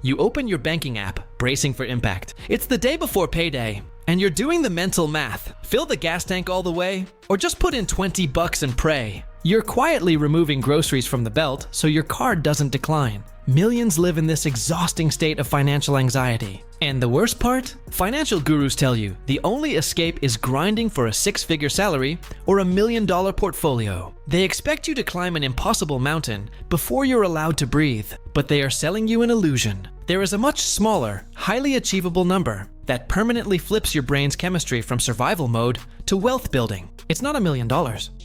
You open your banking app, bracing for impact. It's the day before payday, and you're doing the mental math. Fill the gas tank all the way, or just put in $20 and pray. You're quietly removing groceries from the belt so your card doesn't decline. Millions live in this exhausting state of financial anxiety. And the worst part? Financial gurus tell you the only escape is grinding for a six-figure salary or $1 million portfolio. They expect you to climb an impossible mountain before you're allowed to breathe, but they are selling you an illusion. There is a much smaller, highly achievable number that permanently flips your brain's chemistry from survival mode to wealth building. It's not $1 million.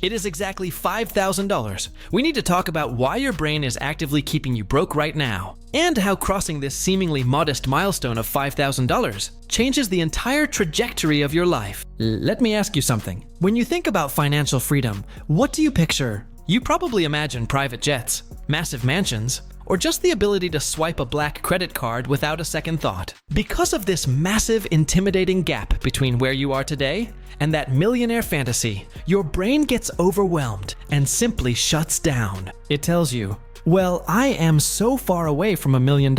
It is exactly $5,000. We need to talk about why your brain is actively keeping you broke right now, and how crossing this seemingly modest milestone of $5,000 changes the entire trajectory of your life. Let me ask you something. When you think about financial freedom, what do you picture? You probably imagine private jets, massive mansions, or just the ability to swipe a black credit card without a second thought. Because of this massive, intimidating gap between where you are today and that millionaire fantasy, your brain gets overwhelmed and simply shuts down. It tells you, well, I am so far away from $1 million.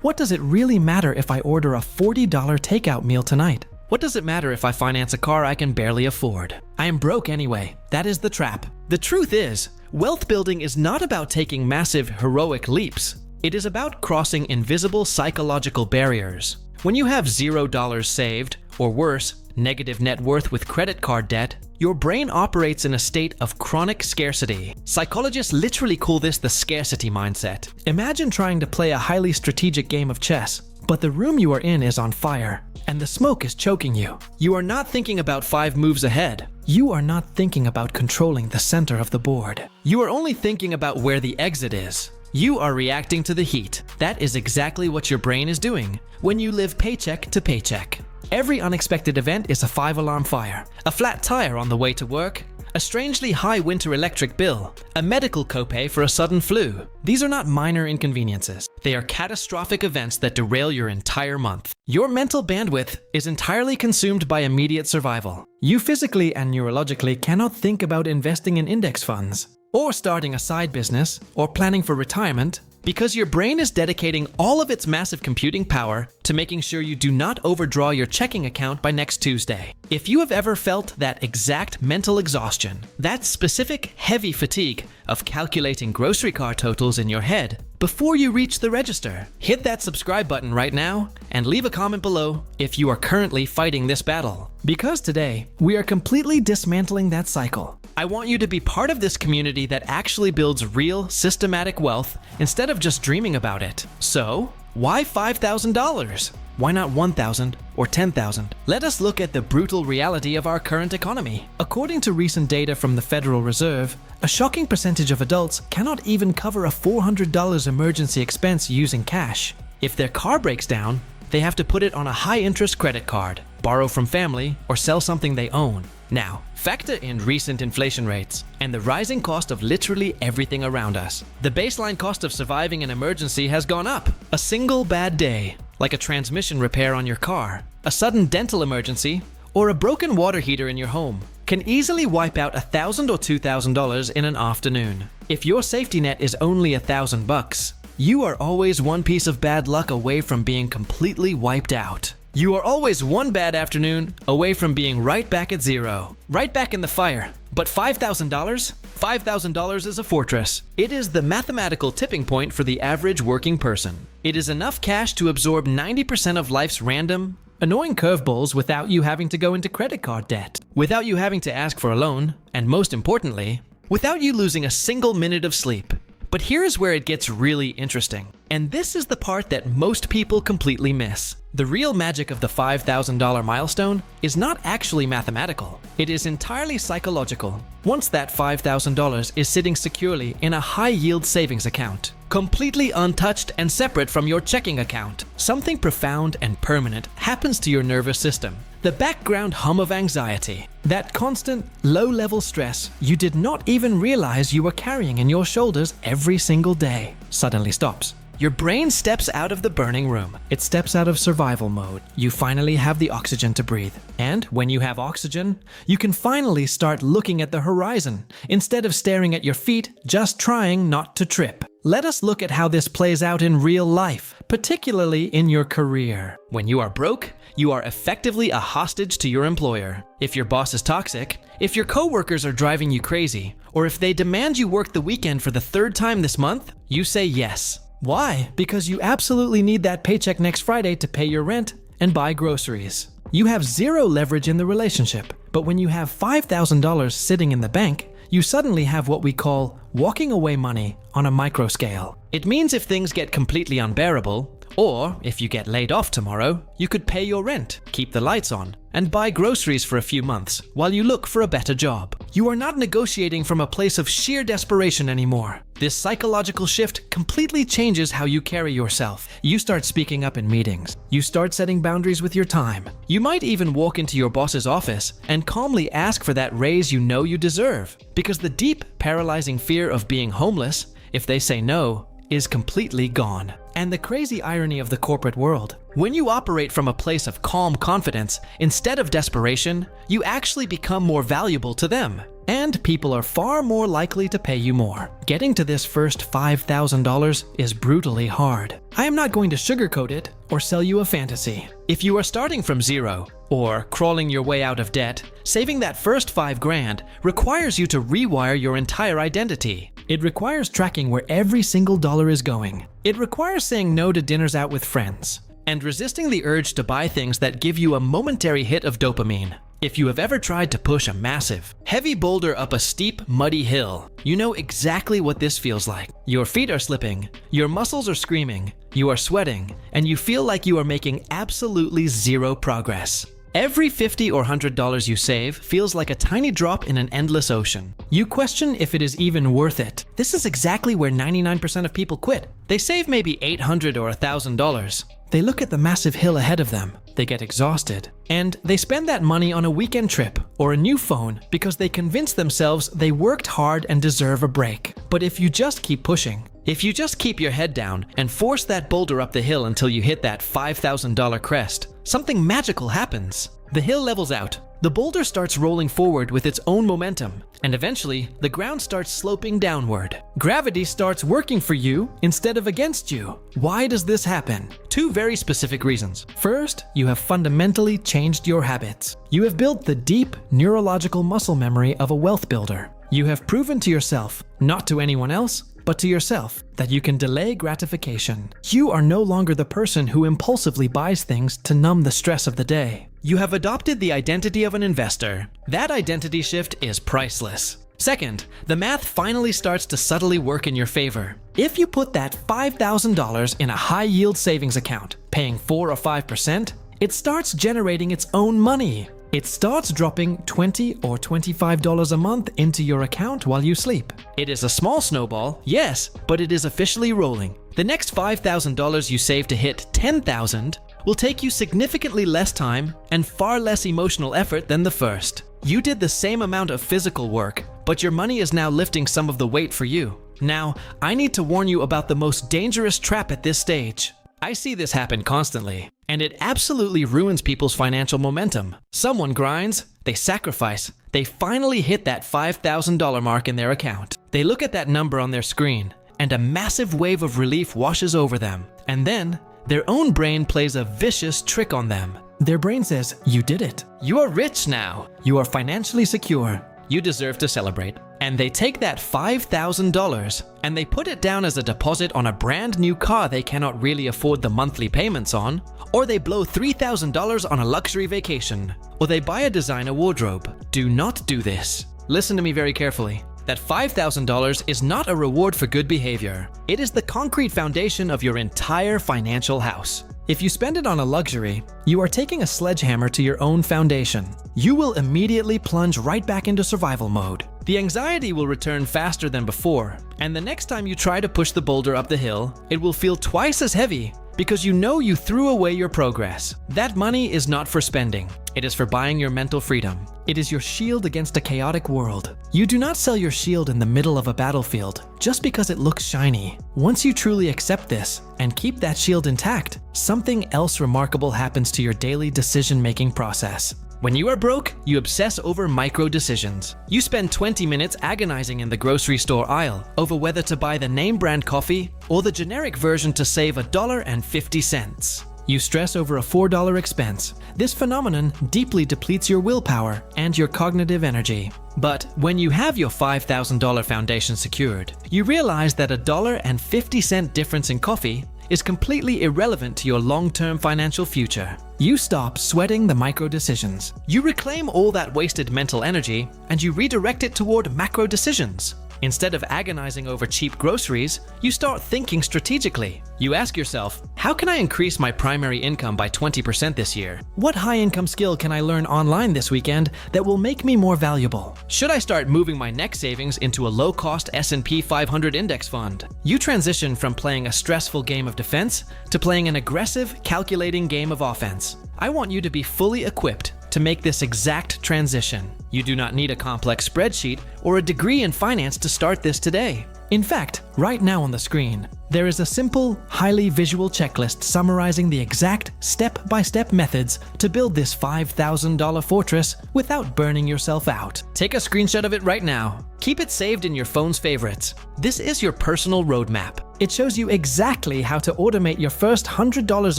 What does it really matter if I order a $40 takeout meal tonight? What does it matter if I finance a car I can barely afford? I am broke anyway. That is the trap. The truth is, wealth building is not about taking massive, heroic leaps. It is about crossing invisible psychological barriers. When you have $0 saved, or worse, negative net worth with credit card debt, your brain operates in a state of chronic scarcity. Psychologists literally call this the scarcity mindset. Imagine trying to play a highly strategic game of chess, but the room you are in is on fire, and the smoke is choking you. You are not thinking about 5 moves ahead. You are not thinking about controlling the center of the board. You are only thinking about where the exit is. You are reacting to the heat. That is exactly what your brain is doing when you live paycheck to paycheck. Every unexpected event is a 5-alarm fire, a flat tire on the way to work, a strangely high winter electric bill, a medical copay for a sudden flu. These are not minor inconveniences. They are catastrophic events that derail your entire month. Your mental bandwidth is entirely consumed by immediate survival. You physically and neurologically cannot think about investing in index funds, or starting a side business, or planning for retirement, because your brain is dedicating all of its massive computing power to making sure you do not overdraw your checking account by next Tuesday. If you have ever felt that exact mental exhaustion, that specific heavy fatigue of calculating grocery cart totals in your head before you reach the register, hit that subscribe button right now and leave a comment below if you are currently fighting this battle. Because today, we are completely dismantling that cycle. I want you to be part of this community that actually builds real, systematic wealth instead of just dreaming about it. So, why $5,000? Why not $1,000 or $10,000? Let us look at the brutal reality of our current economy. According to recent data from the Federal Reserve, a shocking percentage of adults cannot even cover a $400 emergency expense using cash. If their car breaks down, they have to put it on a high-interest credit card, borrow from family, or sell something they own. Now, factor in recent inflation rates and the rising cost of literally everything around us. The baseline cost of surviving an emergency has gone up. A single bad day, like a transmission repair on your car, a sudden dental emergency, or a broken water heater in your home, can easily wipe out $1,000 or $2,000 in an afternoon. If your safety net is only $1,000, you are always one piece of bad luck away from being completely wiped out. You are always one bad afternoon away from being right back at zero, right back in the fire. But $5,000? $5,000 is a fortress. It is the mathematical tipping point for the average working person. It is enough cash to absorb 90% of life's random, annoying curveballs without you having to go into credit card debt, without you having to ask for a loan, and most importantly, without you losing a single minute of sleep. But here is where it gets really interesting. And this is the part that most people completely miss. The real magic of the $5,000 milestone is not actually mathematical. It is entirely psychological. Once that $5,000 is sitting securely in a high-yield savings account, completely untouched and separate from your checking account, something profound and permanent happens to your nervous system. The background hum of anxiety, that constant, low-level stress you did not even realize you were carrying in your shoulders every single day, suddenly stops. your brain steps out of the burning room. It steps out of survival mode. You finally have the oxygen to breathe. And when you have oxygen, you can finally start looking at the horizon instead of staring at your feet, just trying not to trip. Let us look at how this plays out in real life, particularly in your career. When you are broke, you are effectively a hostage to your employer. If your boss is toxic, if your coworkers are driving you crazy, or if they demand you work the weekend for the third time this month, you say yes. Why? Because you absolutely need that paycheck next Friday to pay your rent and buy groceries. You have zero leverage in the relationship, but when you have $5,000 sitting in the bank, you suddenly have what we call walking away money on a micro scale. It means if things get completely unbearable, or if you get laid off tomorrow, you could pay your rent, keep the lights on, and buy groceries for a few months while you look for a better job. You are not negotiating from a place of sheer desperation anymore. This psychological shift completely changes how you carry yourself. You start speaking up in meetings. You start setting boundaries with your time. You might even walk into your boss's office and calmly ask for that raise you know you deserve, because the deep, paralyzing fear of being homeless, if they say no, is completely gone. And the crazy irony of the corporate world, when you operate from a place of calm confidence instead of desperation, you actually become more valuable to them. And people are far more likely to pay you more. Getting to this first $5,000 is brutally hard. I am not going to sugarcoat it or sell you a fantasy. If you are starting from zero, or crawling your way out of debt, saving that first $5,000 requires you to rewire your entire identity. It requires tracking where every single dollar is going. It requires saying no to dinners out with friends, and resisting the urge to buy things that give you a momentary hit of dopamine. If you have ever tried to push a massive, heavy boulder up a steep, muddy hill, you know exactly what this feels like. Your feet are slipping, your muscles are screaming, you are sweating, and you feel like you are making absolutely zero progress. Every $50 or $100 you save feels like a tiny drop in an endless ocean. You question if it is even worth it. This is exactly where 99% of people quit. They save maybe $800 or $1,000. They look at the massive hill ahead of them, they get exhausted, and they spend that money on a weekend trip or a new phone because they convince themselves they worked hard and deserve a break. But if you just keep pushing, if you just keep your head down and force that boulder up the hill until you hit that $5,000 crest, something magical happens. The hill levels out. The boulder starts rolling forward with its own momentum, and eventually, the ground starts sloping downward. Gravity starts working for you instead of against you. Why does this happen? Two very specific reasons. First, you have fundamentally changed your habits. You have built the deep, neurological muscle memory of a wealth builder. You have proven to yourself, not to anyone else, but to yourself, that you can delay gratification. You are no longer the person who impulsively buys things to numb the stress of the day. You have adopted the identity of an investor. That identity shift is priceless. Second, the math finally starts to subtly work in your favor. If you put that $5,000 in a high-yield savings account, paying 4 or 5%, it starts generating its own money. It starts dropping $20 or $25 a month into your account while you sleep. It is a small snowball, yes, but it is officially rolling. The next $5,000 you save to hit $10,000 will take you significantly less time and far less emotional effort than the first. You did the same amount of physical work, but your money is now lifting some of the weight for you. Now, I need to warn you about the most dangerous trap at this stage. I see this happen constantly, and it absolutely ruins people's financial momentum. Someone grinds, they sacrifice, they finally hit that $5,000 mark in their account. They look at that number on their screen, and a massive wave of relief washes over them. And then, their own brain plays a vicious trick on them. Their brain says, "You did it. You are rich now. You are financially secure. You deserve to celebrate." And they take that $5,000 and they put it down as a deposit on a brand new car they cannot really afford the monthly payments on, or they blow $3,000 on a luxury vacation, or they buy a designer wardrobe. Do not do this. Listen to me very carefully. That $5,000 is not a reward for good behavior. It is the concrete foundation of your entire financial house. If you spend it on a luxury, you are taking a sledgehammer to your own foundation. You will immediately plunge right back into survival mode. The anxiety will return faster than before, and the next time you try to push the boulder up the hill, it will feel twice as heavy because you know you threw away your progress. That money is not for spending. It is for buying your mental freedom. It is your shield against a chaotic world. You do not sell your shield in the middle of a battlefield just because it looks shiny. Once you truly accept this and keep that shield intact, something else remarkable happens to your daily decision-making process. When you are broke, you obsess over micro decisions. You spend 20 minutes agonizing in the grocery store aisle over whether to buy the name brand coffee or the generic version to save $1.50. You stress over a $4 expense. This phenomenon deeply depletes your willpower and your cognitive energy. But when you have your $5,000 foundation secured, you realize that $1.50 difference in coffee is completely irrelevant to your long-term financial future. You stop sweating the micro decisions. You reclaim all that wasted mental energy and you redirect it toward macro decisions. Instead of agonizing over cheap groceries, you start thinking strategically. You ask yourself, how can I increase my primary income by 20% this year? What high-income skill can I learn online this weekend that will make me more valuable? Should I start moving my next savings into a low-cost S&P 500 index fund? You transition from playing a stressful game of defense to playing an aggressive, calculating game of offense. I want you to be fully equipped to make this exact transition. You do not need a complex spreadsheet or a degree in finance to start this today. In fact, right now on the screen, there is a simple, highly visual checklist summarizing the exact step-by-step methods to build this $5,000 fortress without burning yourself out. Take a screenshot of it right now. Keep it saved in your phone's favorites. This is your personal roadmap. It shows you exactly how to automate your first $100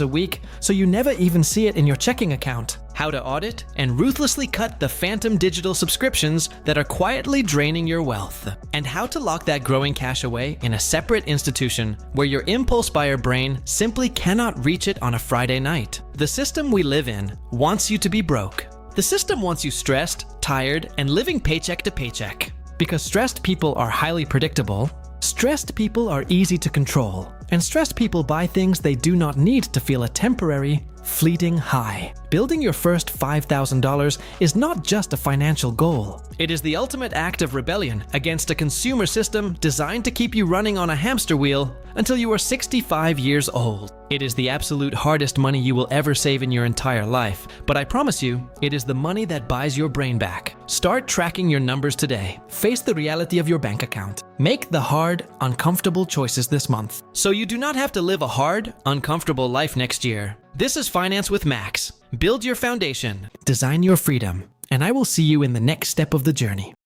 a week so you never even see it in your checking account. How to audit and ruthlessly cut the phantom digital subscriptions that are quietly draining your wealth. And how to lock that growing cash away in a separate institution where your impulse buyer brain simply cannot reach it on a Friday night. The system we live in wants you to be broke. The system wants you stressed, tired, and living paycheck to paycheck. Because stressed people are highly predictable, stressed people are easy to control, and stressed people buy things they do not need to feel a temporary, fleeting high. Building your first $5,000 is not just a financial goal. It is the ultimate act of rebellion against a consumer system designed to keep you running on a hamster wheel until you are 65 years old. It is the absolute hardest money you will ever save in your entire life, but I promise you, it is the money that buys your brain back. Start tracking your numbers today. Face the reality of your bank account. Make the hard, uncomfortable choices this month, so you do not have to live a hard, uncomfortable life next year. This is Finance with Max. Build your foundation, design your freedom, and I will see you in the next step of the journey.